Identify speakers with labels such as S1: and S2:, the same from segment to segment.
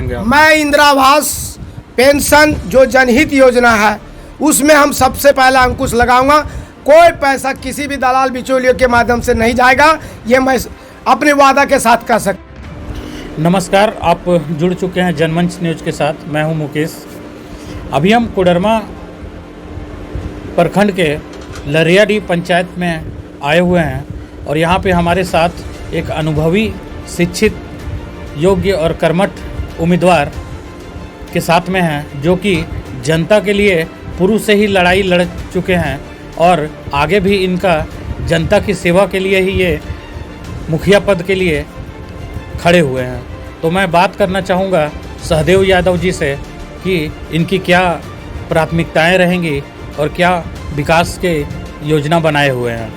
S1: मैं इंदिरा आवास पेंशन जो जनहित योजना है उसमें हम सबसे पहला अंकुश लगाऊंगा। कोई पैसा किसी भी दलाल बिचौलियों के माध्यम से नहीं जाएगा, ये मैं अपने वादा के साथ कह सकता।
S2: नमस्कार, आप जुड़ चुके हैं जनमंच न्यूज के साथ। मैं हूं मुकेश। अभी हम कोडरमा प्रखंड के लरियाडीह पंचायत में आए हुए हैं और यहाँ पे हमारे साथ एक अनुभवी, शिक्षित, योग्य और कर्मठ उम्मीदवार के साथ में हैं, जो कि जनता के लिए शुरू से ही लड़ाई लड़ चुके हैं और आगे भी इनका जनता की सेवा के लिए ही ये मुखिया पद के लिए खड़े हुए हैं। तो मैं बात करना चाहूँगा सहदेव यादव जी से कि इनकी क्या प्राथमिकताएं रहेंगी और क्या विकास के योजना बनाए हुए हैं।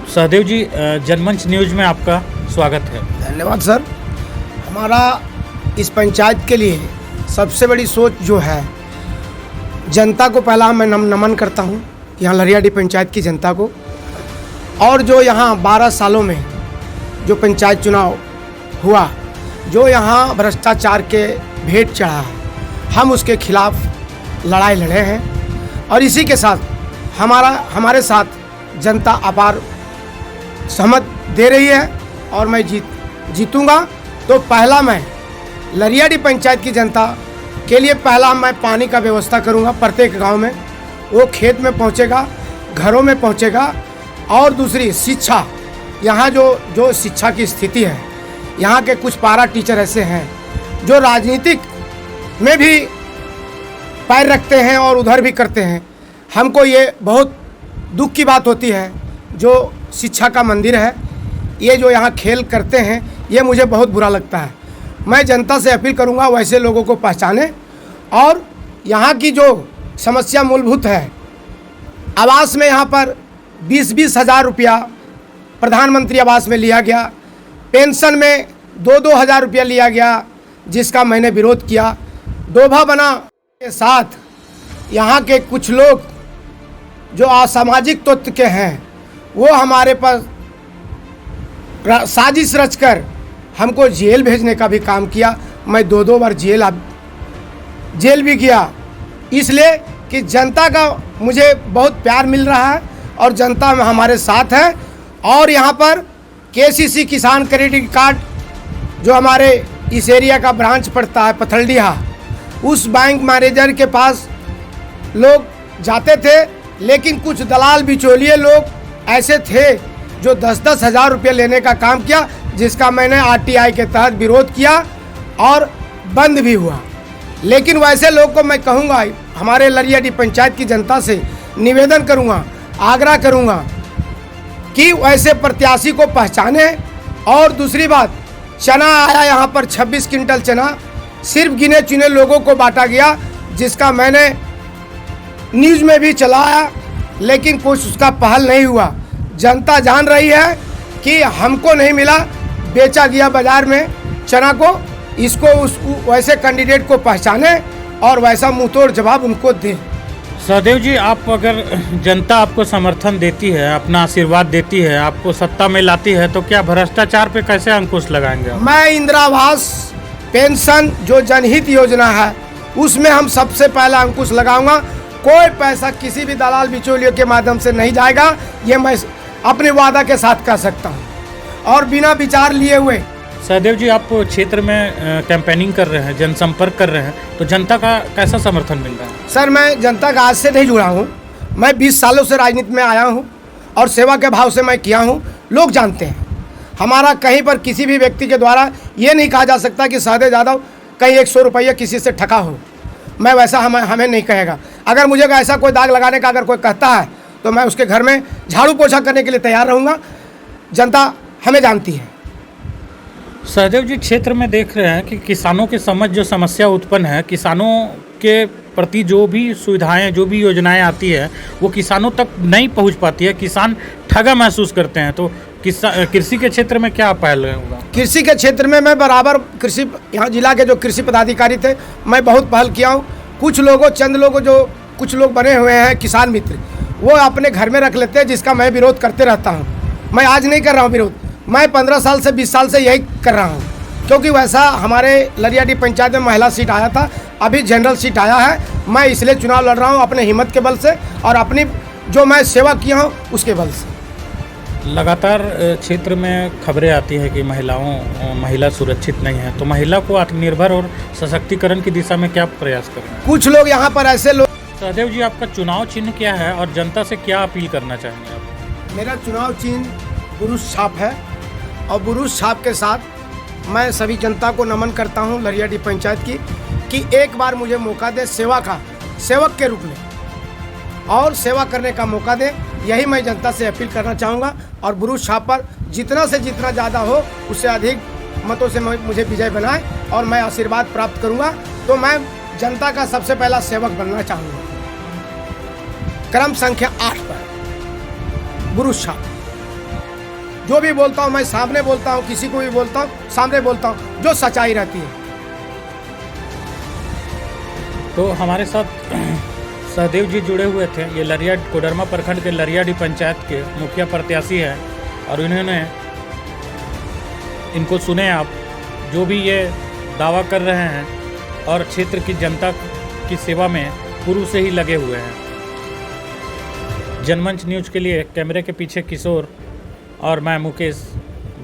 S2: सहदेव जी, जनमंच न्यूज़ में आपका स्वागत है।
S1: धन्यवाद सर। हमारा इस पंचायत के लिए सबसे बड़ी सोच जो है, जनता को पहला मैं नमन करता हूँ, यहाँ लरियाडीह पंचायत की जनता को, और जो यहाँ 12 सालों में जो पंचायत चुनाव हुआ, जो यहाँ भ्रष्टाचार के भेंट चढ़ा है, हम उसके खिलाफ लड़ाई लड़े हैं और इसी के साथ हमारे साथ जनता अपार सहमत दे रही है और मैं जीतूंगा। तो पहला मैं लरियाडीह पंचायत की जनता के लिए पहला मैं पानी का व्यवस्था करूंगा। प्रत्येक गांव में वो खेत में पहुंचेगा, घरों में पहुंचेगा। और दूसरी शिक्षा, यहाँ जो शिक्षा की स्थिति है, यहाँ के कुछ पारा टीचर ऐसे हैं जो राजनीतिक में भी पैर रखते हैं और उधर भी करते हैं। हमको ये बहुत दुख की बात होती है, जो शिक्षा का मंदिर है, ये जो यहाँ खेल करते हैं, ये मुझे बहुत बुरा लगता है। मैं जनता से अपील करूँगा वैसे लोगों को पहचाने और यहाँ की जो समस्या मूलभूत है, आवास में यहाँ पर 20-20 हज़ार रुपया प्रधानमंत्री आवास में लिया गया, पेंशन में 2-2 हज़ार रुपया लिया गया, जिसका मैंने विरोध किया। डोभा बना के साथ यहाँ के कुछ लोग जो असामाजिक तत्व के हैं, वो हमारे पास साजिश रचकर हमको जेल भेजने का भी काम किया। मैं 2-2 बार जेल भी गया, इसलिए कि जनता का मुझे बहुत प्यार मिल रहा है और जनता में हमारे साथ है। और यहाँ पर केसीसी किसान क्रेडिट कार्ड जो हमारे इस एरिया का ब्रांच पड़ता है पथलडीहा, उस बैंक मैनेजर के पास लोग जाते थे, लेकिन कुछ दलाल बिचौलिए लोग ऐसे थे जो 10-10 हज़ार रुपये लेने का काम किया, जिसका मैंने आरटीआई के तहत विरोध किया और बंद भी हुआ। लेकिन वैसे लोग को मैं कहूँगा, हमारे लरियाडीह पंचायत की जनता से निवेदन करूँगा, आग्रह करूँगा कि वैसे प्रत्याशी को पहचाने। और दूसरी बात, चना आया यहाँ पर 26 क्विंटल चना सिर्फ गिने चुने लोगों को बांटा गया, जिसका मैंने न्यूज़ में भी चलाया, लेकिन कुछ उसका पहल नहीं हुआ। जनता जान रही है कि हमको नहीं मिला, बेचा गया बाजार में चना को। इसको वैसे कैंडिडेट को पहचाने और वैसा मुंहतोड़ जवाब उनको दें।
S2: सहदेव जी, आप अगर जनता आपको समर्थन देती है, अपना आशीर्वाद देती है, आपको सत्ता में लाती है, तो क्या भ्रष्टाचार पे कैसे अंकुश लगाएंगे?
S1: मैं इंदिरा आवास पेंशन जो जनहित योजना है उसमें हम सबसे पहला अंकुश लगाऊंगा। कोई पैसा किसी भी दलाल बिचौलियों के माध्यम से नहीं जाएगा, ये मैं अपने वादा के साथ कह सकता हूँ और बिना विचार लिए हुए।
S2: सहदेव जी, आप क्षेत्र में कैंपेनिंग कर रहे हैं, जनसंपर्क कर रहे हैं, तो जनता का कैसा समर्थन मिल रहा है?
S1: सर, मैं जनता का आज से नहीं जुड़ा हूँ। मैं 20 सालों से राजनीति में आया हूँ और सेवा के भाव से मैं किया हूँ। लोग जानते हैं हमारा, कहीं पर किसी भी व्यक्ति के द्वारा ये नहीं कहा जा सकता कि सहदेव यादव कहीं 100 रुपये किसी से ठगा हो। मैं वैसा हमें नहीं कहेगा। अगर मुझे ऐसा कोई दाग लगाने का अगर कोई कहता है तो मैं उसके घर में झाड़ू पोछा करने के लिए तैयार रहूँगा। जनता हमें जानती है।
S2: सहदेव जी, क्षेत्र में देख रहे हैं कि किसानों के समझ जो समस्या उत्पन्न है, किसानों के प्रति जो भी सुविधाएं, जो भी योजनाएं आती है, वो किसानों तक नहीं पहुंच पाती है। किसान ठगा महसूस करते हैं। तो कृषि के क्षेत्र में क्या पहल होगा? कृषि
S1: के क्षेत्र में मैं बराबर यहाँ जिला के जो कृषि पदाधिकारी थे, मैं बहुत पहल किया हूँ। कुछ लोग बने हुए हैं किसान मित्र, वो अपने घर में रख लेते हैं, जिसका मैं विरोध करते रहता हूँ। मैं आज नहीं कर रहा हूँ विरोध, मैं 15 साल से 20 साल से यही कर रहा हूँ क्योंकि वैसा हमारे लरियाडी पंचायत में महिला सीट आया था, अभी जनरल सीट आया है। मैं इसलिए चुनाव लड़ रहा हूँ अपने हिम्मत के बल से और अपनी जो मैं सेवा किया हूँ उसके बल से।
S2: लगातार क्षेत्र में खबरें आती है कि महिला सुरक्षित नहीं है, तो महिला को आत्मनिर्भर और सशक्तिकरण की दिशा में क्या प्रयास कर रहे हैं?
S1: कुछ लोग यहाँ पर ऐसे लोग।
S2: सहदेव जी, आपका चुनाव चिन्ह क्या है और जनता से क्या अपील करना चाहेंगे आप?
S1: मेरा चुनाव चिन्ह बुरुश छाप है और बुरुश छाप के साथ मैं सभी जनता को नमन करता हूँ लरियाडी पंचायत की कि एक बार मुझे मौका दे सेवक के रूप में और सेवा करने का मौका दे। यही मैं जनता से अपील करना चाहूँगा और बुरुश छाप पर जितना से जितना ज़्यादा हो उससे अधिक मतों से मुझे विजय बनाए और मैं आशीर्वाद प्राप्त करूँगा। तो मैं जनता का सबसे पहला सेवक बनना चाहूँगा। क्रम संख्या 8 पर बुरुश छाप। जो भी बोलता हूँ मैं सामने बोलता हूँ, किसी को भी बोलता हूँ सामने बोलता हूँ, जो सच्चाई रहती है।
S2: तो हमारे साथ सहदेव जी जुड़े हुए थे। ये कोडरमा प्रखंड के लरियाडी पंचायत के मुखिया प्रत्याशी हैं और इनको सुने आप, जो भी ये दावा कर रहे हैं और क्षेत्र की जनता की सेवा में पूर्व से ही लगे हुए हैं। जनमंच न्यूज के लिए कैमरे के पीछे किशोर और मैं मुकेश,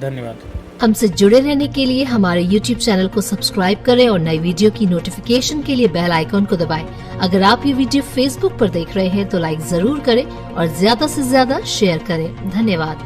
S2: धन्यवाद।
S3: हमसे जुड़े रहने के लिए हमारे YouTube चैनल को सब्सक्राइब करें और नई वीडियो की नोटिफिकेशन के लिए बेल आइकॉन को दबाएं। अगर आप ये वीडियो Facebook पर देख रहे हैं तो लाइक जरूर करें और ज्यादा से ज्यादा शेयर करें। धन्यवाद।